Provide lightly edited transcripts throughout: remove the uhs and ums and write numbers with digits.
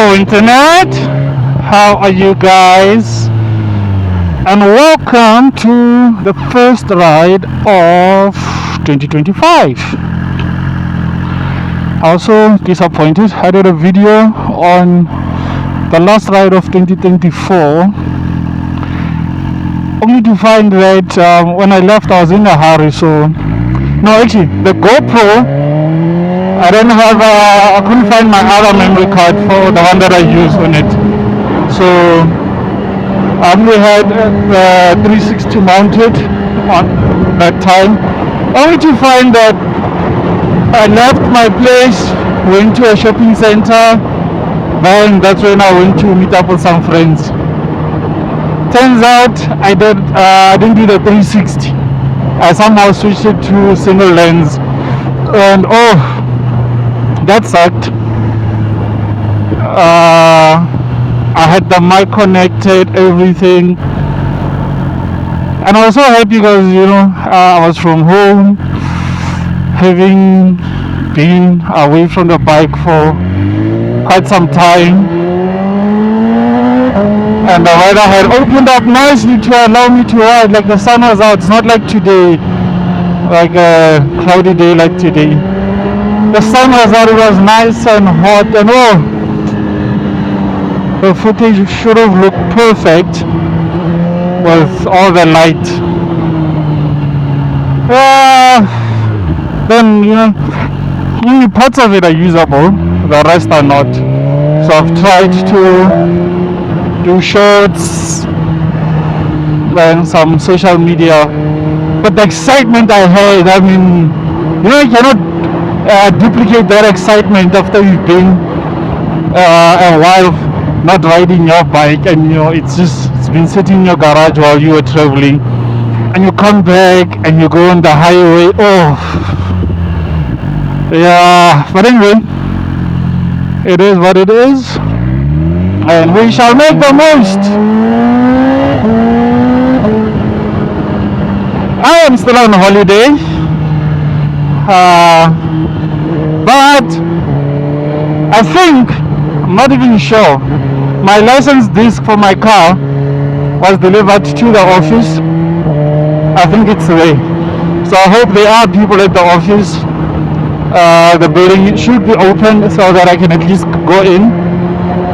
Hello internet, how are you guys? And welcome to the first ride of 2025. Also disappointed, I did a video on the last ride of 2024 only to find that when I left I was in a hurry. So no, actually the GoPro, I don't have I couldn't find my other memory card for the one that I use on it. So I only had the 360 mounted on that time, only to find that I left my place, went to a shopping center, then that's when I went to meet up with some friends. Turns out I didn't do the 360. I somehow switched it to single lens, and oh, that sucked. I had the mic connected, everything, and I was so happy because I was from home, having been away from the bike for quite some time, and the weather had opened up nicely to allow me to ride. Like the sun was out. It's not like today, like a cloudy day like today. The sun was out, it was nice and hot, and oh, the footage should have looked perfect with all the light. Then only parts of it are usable, the rest are not. So I've tried to do shorts and some social media, but the excitement I had, I mean, you cannot duplicate that excitement after you've been a while not riding your bike, and it's been sitting in your garage while you were traveling, and you come back and you go on the highway. Oh yeah, but anyway, it is what it is, and we shall make the most. I am still on holiday, but I think, I'm not even sure, my license disc for my car was delivered to the office. I think it's there, so I hope there are people at the office. The building should be open so that I can at least go in,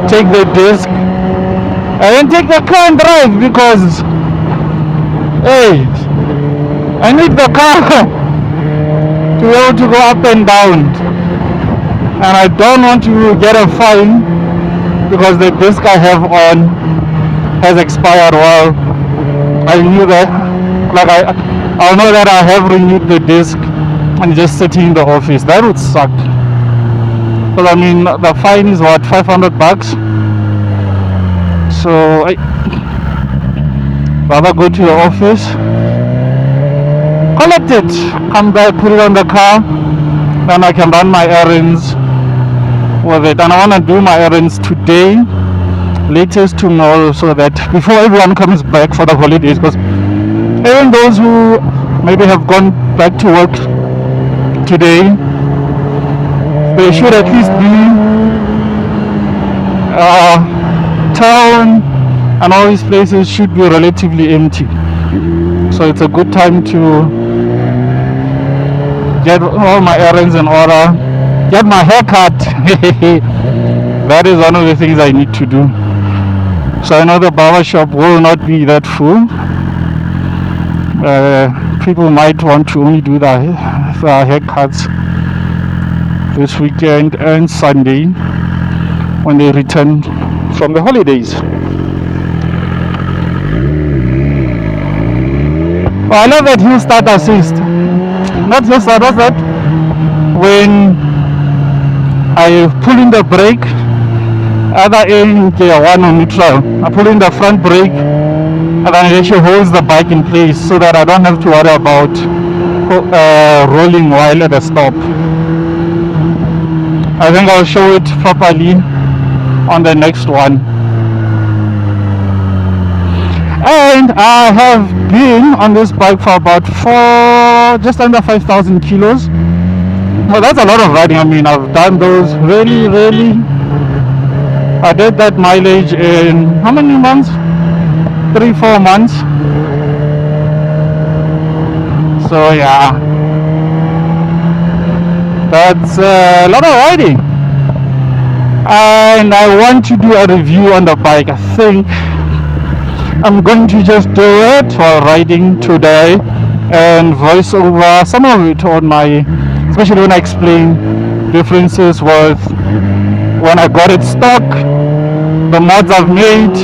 take the disc, and then take the car and drive, because hey, I need the car to be able to go up and down, and I don't want to get a fine because the disc I have on has expired. Well, I knew that, like I know that I have renewed the disc and just sitting in the office. That would suck, because I mean the fine is what, $500, so I rather go to the office, collect it, come back, put it on the car, then I can run my errands with it. And I want to do my errands today, latest tomorrow, so that before everyone comes back for the holidays, because even those who maybe have gone back to work today, they should at least be town and all these places should be relatively empty. So it's a good time to get all my errands in order, get my hair cut. That is one of the things I need to do. So I know the barber shop will not be that full. People might want to only do the haircuts this weekend and Sunday when they return from the holidays. Oh, I love that hill start assist. Not hill start, what's that? When I pull in the brake, either in gear 1 or neutral, I pull in the front brake, and then it actually holds the bike in place so that I don't have to worry about rolling while at a stop. I think I'll show it properly on the next one. And I have been on this bike for about just under 5,000 kilos. Well, that's a lot of riding. I mean, I've done those really I did that mileage in how many months? 3-4 months. So yeah, that's a lot of riding, and I want to do a review on the bike. I think I'm going to just do it for riding today and voice over some of it on my, especially when I explain differences with when I got it stock, the mods I've made.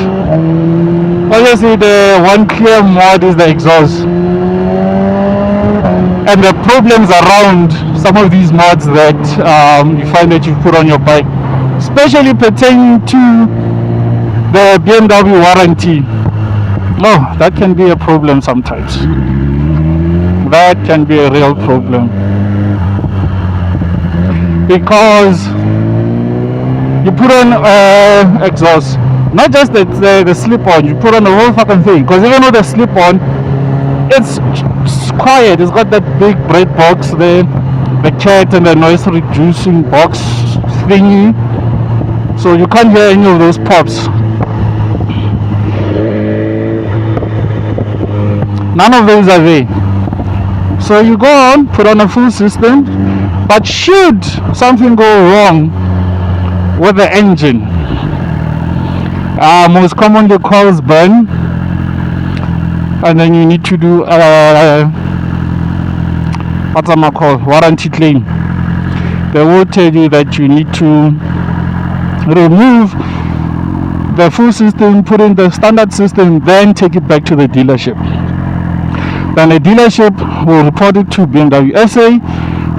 Obviously the one clear mod is the exhaust and the problems around some of these mods that you find that you put on your bike, especially pertaining to the BMW warranty. Oh, that can be a problem sometimes. That can be a real problem, because you put on exhaust, not just the slip-on, you put on the whole fucking thing, because even though the slip-on, it's quiet, it's got that big bread box there, the cat and the noise reducing box thingy, so you can't hear any of those pops. None of those are there. So you go on, put on a full system, but should something go wrong with the engine, most commonly cause burn, and then you need to do what's it called, warranty claim. They will tell you that you need to remove the full system, put in the standard system, then take it back to the dealership. Then the dealership will report it to BMW SA,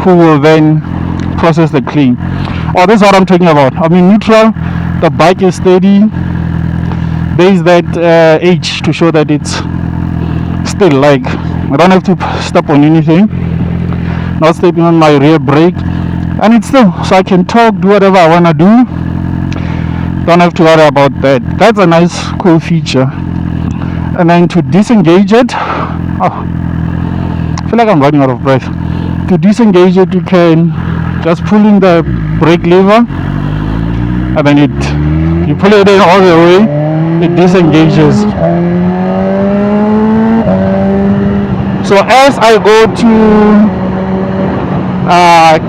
who will then process the claim. Oh, this is what I'm talking about. I'm in neutral, the bike is steady, there is that H to show that it's still, like, I don't have to step on anything, not stepping on my rear brake, and it's still, so I can talk, do whatever I want to do, don't have to worry about that. That's a nice, cool feature. And then to disengage it, I feel like I'm running out of breath. To disengage it, you can just pull in the brake lever, and then you pull it in all the way, it disengages. So as I go to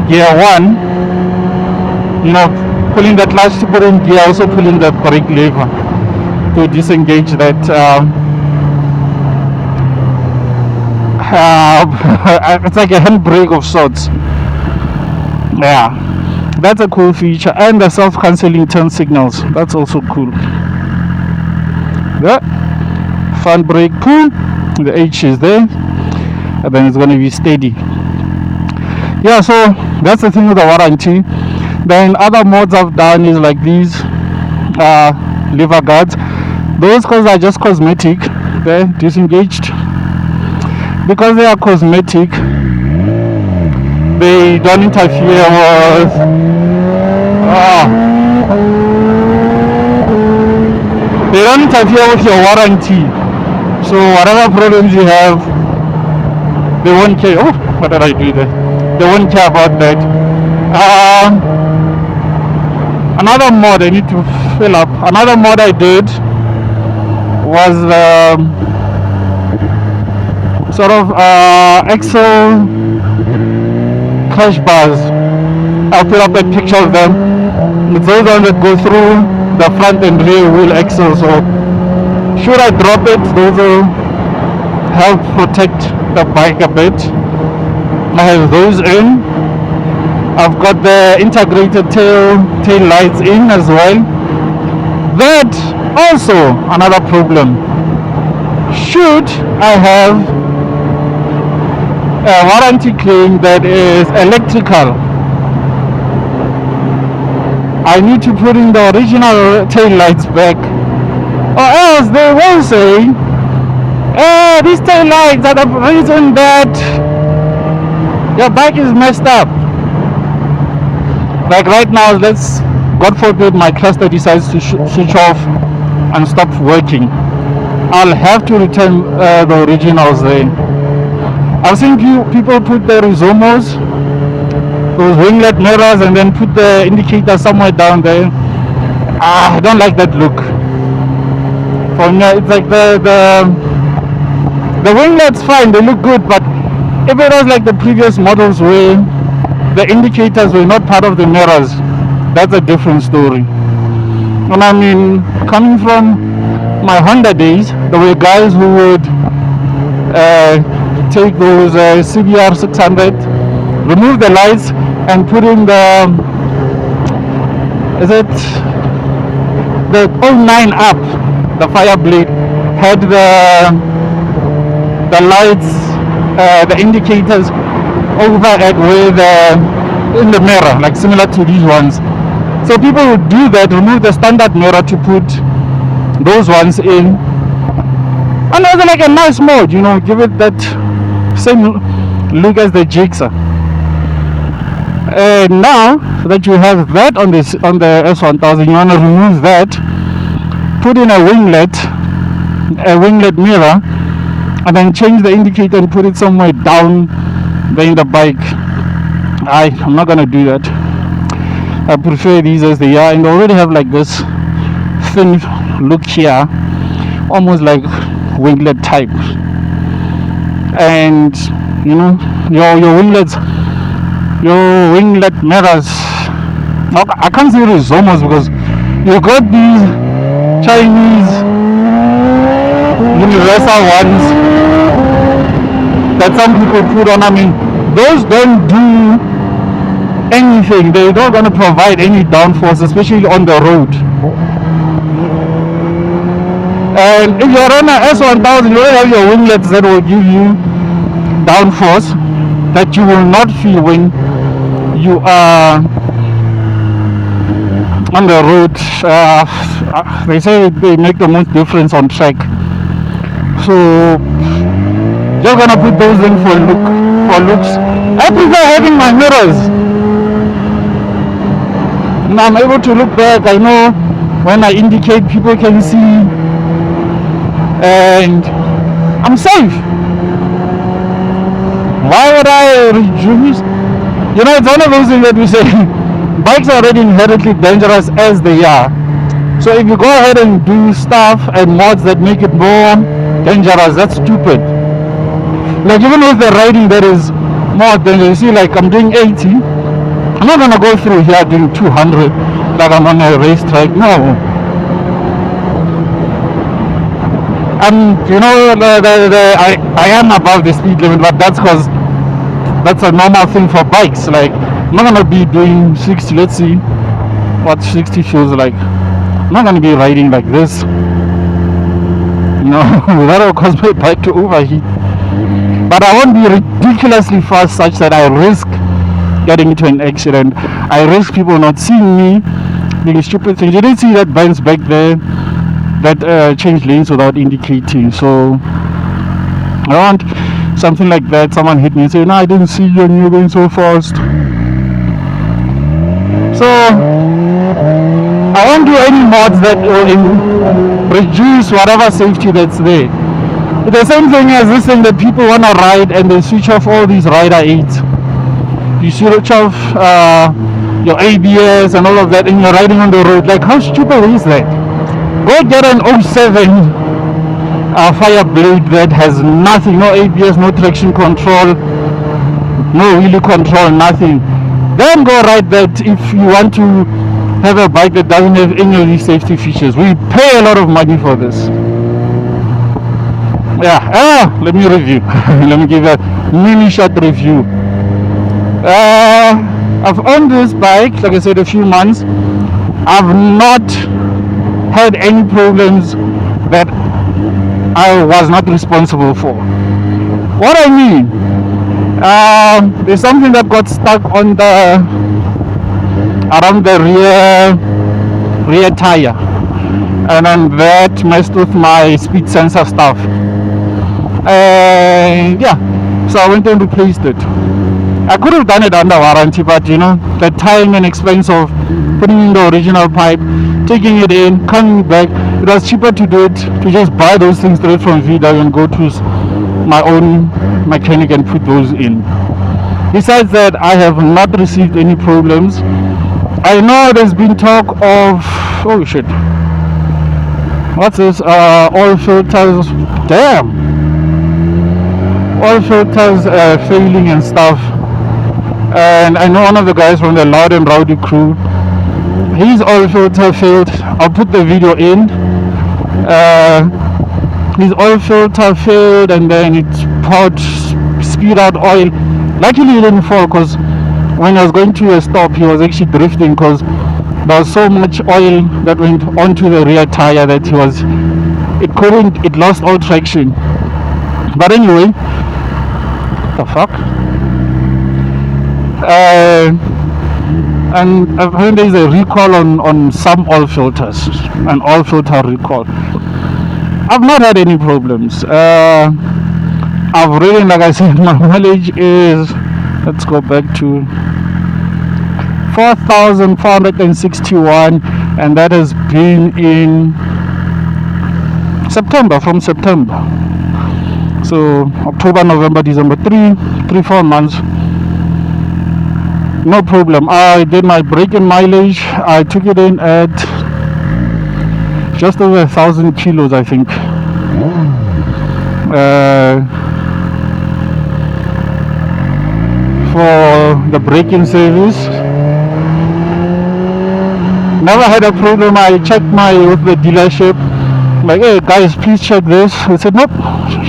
gear 1, you know, pulling the clutch to put in gear, also pulling the brake lever to disengage that. It's like a handbrake of sorts. Yeah, that's a cool feature. And the self-cancelling turn signals, that's also cool. Yeah, front brake pull, the H is there, and then it's going to be steady. Yeah, so that's the thing with the warranty. Then other mods I've done is like these lever guards. Those cause are just cosmetic, they're disengaged. Because they are cosmetic, they don't interfere with they don't interfere with your warranty. So whatever problems you have, they won't care. Oh, what did I do there? They won't care about that. Another mod I need to fill up. Another mod I did was sort of axle crash bars. I'll put up a picture of them. It's those ones that go through the front and rear wheel axle. So should I drop it, those will help protect the bike a bit. I have those in. I've got the integrated tail lights in as well. That also another problem. Should I have a warranty claim that is electrical, I need to put in the original tail lights back, or else they will say, these tail lights are the reason that your bike is messed up. Like right now, let's, God forbid, my cluster decides to switch off and stop working, I'll have to return the originals there. I've seen people put the Rizomos, those winglet mirrors, and then put the indicator somewhere down there. I don't like that look. For me, it's like the winglets fine, they look good, but if it was like the previous models where the indicators were not part of the mirrors, that's a different story. And I mean, coming from my Honda days, there were guys who would take those CBR 600, remove the lights, and put in the '09 up, the Fireblade had the lights, the indicators over at where in the mirror, like similar to these ones. So people would do that, remove the standard mirror to put those ones in, and it was like a nice mode, you know, give it that same look as the Jigsaw. And now that you have that on the S1000, you want to remove that, put in a winglet mirror, and then change the indicator and put it somewhere down there in the bike. I'm not gonna do that. I prefer these as they are, and they already have like this thin look here, almost like winglet type. And you know, your winglet mirrors, I can't say Rizomos because you got these Chinese universal ones that some people put on. I mean, those don't do anything. They're not going to provide any downforce, especially on the road. And if you're on an S1000, you will have your winglets that will give you downforce that you will not feel when you are on the road. They say they make the most difference on track. So you're gonna put those in for looks. I prefer having my mirrors. Now I'm able to look back. I know when I indicate, people can see, and I'm safe. Why would I reduce? You know, it's one of those things that we say bikes are already inherently dangerous as they are. So if you go ahead and do stuff and mods that make it more dangerous, that's stupid. Like even with the riding that is more dangerous, you see, like I'm doing 80, I'm not gonna go through here doing 200 like I'm on a racetrack. No. You know, I am above the speed limit, but that's because that's a normal thing for bikes. Like I'm not gonna be doing 60. Let's see what 60 feels like. I'm not gonna be riding like this. No, that will cause my bike to overheat. But I won't be ridiculously fast such that I risk getting into an accident. I risk people not seeing me doing stupid things. You didn't see that Benz back there that changed lanes without indicating. So I want something like that. Someone hit me and say, no, I didn't see you and you're going so fast. So I won't do any mods that will reduce whatever safety that's there. It's the same thing as this thing that people want to ride and they switch off all these rider aids. You switch off your ABS and all of that and you're riding on the road. Like, how stupid is that? Go get an 07 Fireblade that has nothing, no ABS, no traction control, no wheelie control, nothing. Then go ride that if you want to have a bike that doesn't have any of these safety features. We pay a lot of money for this. Yeah, let me review. Let me give a mini short review. I've owned this bike, like I said, a few months. I've not had any problems that I was not responsible for. What I mean, there's something that got stuck on around the rear tire, and then that messed with my speed sensor stuff. Yeah, so I went and replaced it. I could have done it under warranty, but you know, the time and expense of putting in the original pipe, taking it in, coming back, it was cheaper to do it, to just buy those things straight from VW and go to my own mechanic and put those in. Besides that, I have not received any problems. I know there's been talk of, oh shit, what's this? Oil filters, damn, oil filters failing and stuff. And I know one of the guys from the Loud and Rowdy crew, his oil filter failed. I'll put the video in. His oil filter failed, and then it spewed out oil. Luckily, he didn't fall, because when I was going to a stop, he was actually drifting, because there was so much oil that went onto the rear tire that it lost all traction. But anyway, the fuck? And apparently there's a recall on some oil filters, an oil filter recall. I've not had any problems. I've really, like I said, my mileage is, let's go back to 4,461, and that has been in September, from September. So October, November, December, 4 months. No problem. I did my break-in mileage. I took it in at just over 1,000 kilos, I think. For the break-in service, never had a problem. I checked with the dealership, like, hey guys, please check this. They said, nope,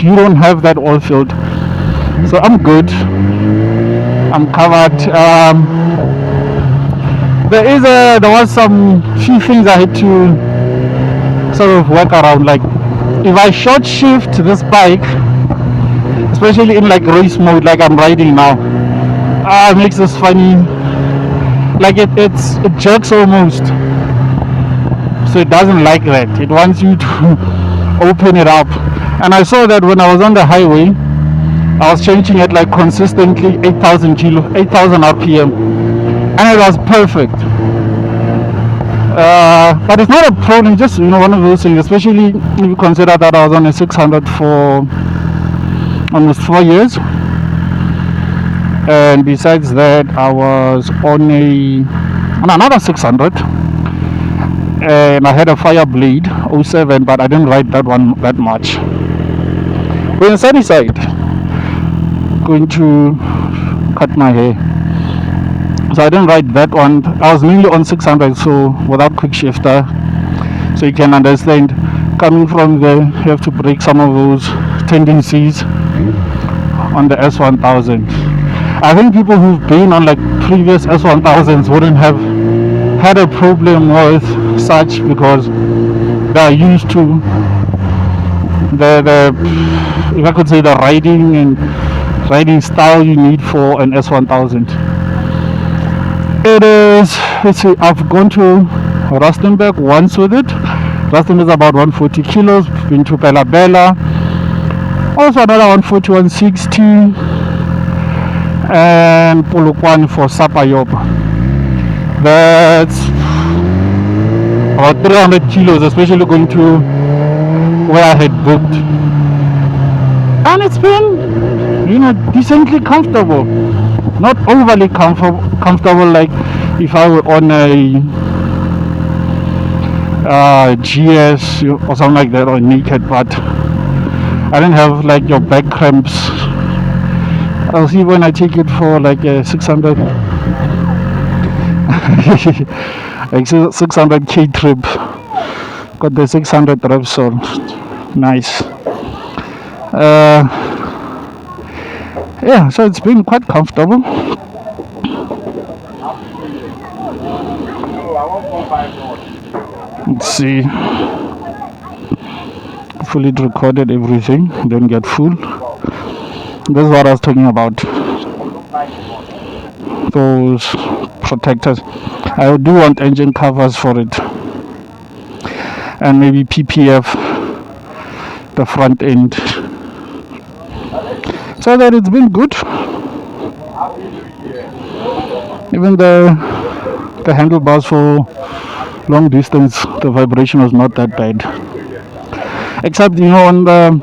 you don't have that oil filled, so I'm good, I'm covered. There was some few things I had to sort of work around. Like, if I short shift this bike, especially in like race mode, like I'm riding now, it makes this funny, like it jerks almost, so it doesn't like that. It wants you to open it up. And I saw that when I was on the highway, I was changing it like consistently 8,000 RPM, and it was perfect. But it's not a problem, just, one of those things, especially if you consider that I was on a 600 for almost 4 years, and besides that I was on another 600, and I had a Fireblade 07, but I didn't ride that one that much. We're on sunny side, going to cut my hair, so I didn't ride that one. I was mainly on 600, so without quick shifter, so you can understand, coming from there, you have to break some of those tendencies on the S1000. I think people who've been on like previous S1000s wouldn't have had a problem with such, because they are used to the if I could say, the riding style you need for an S1000. It is, let's see, I've gone to Rustenburg once with it. Rustenburg is about 140 kilos. Been to Bella Bella, also another 140, 160, and Polokwane for Sapayoba. That's about 300 kilos, especially going to where I had booked, and it's been, decently comfortable. Not overly comfortable like if I were on a GS or something like that, or naked, but I didn't have like your back cramps. I'll see when I take it for like a 600 like 600k trip. Got the 600 reps, so nice. Yeah, so it's been quite comfortable. Let's see, fully recorded everything, don't get full. This is what I was talking about, those protectors. I do want engine covers for it, and maybe PPF the front end, so that it's been good. Even the handlebars for long distance, the vibration was not that bad, except on the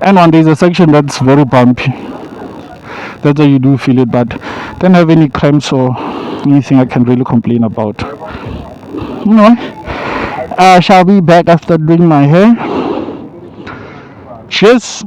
N1 there's a section that's very bumpy, That's how you do feel it, but don't have any cramps or anything I can really complain about. I shall be back after doing my hair. Cheers.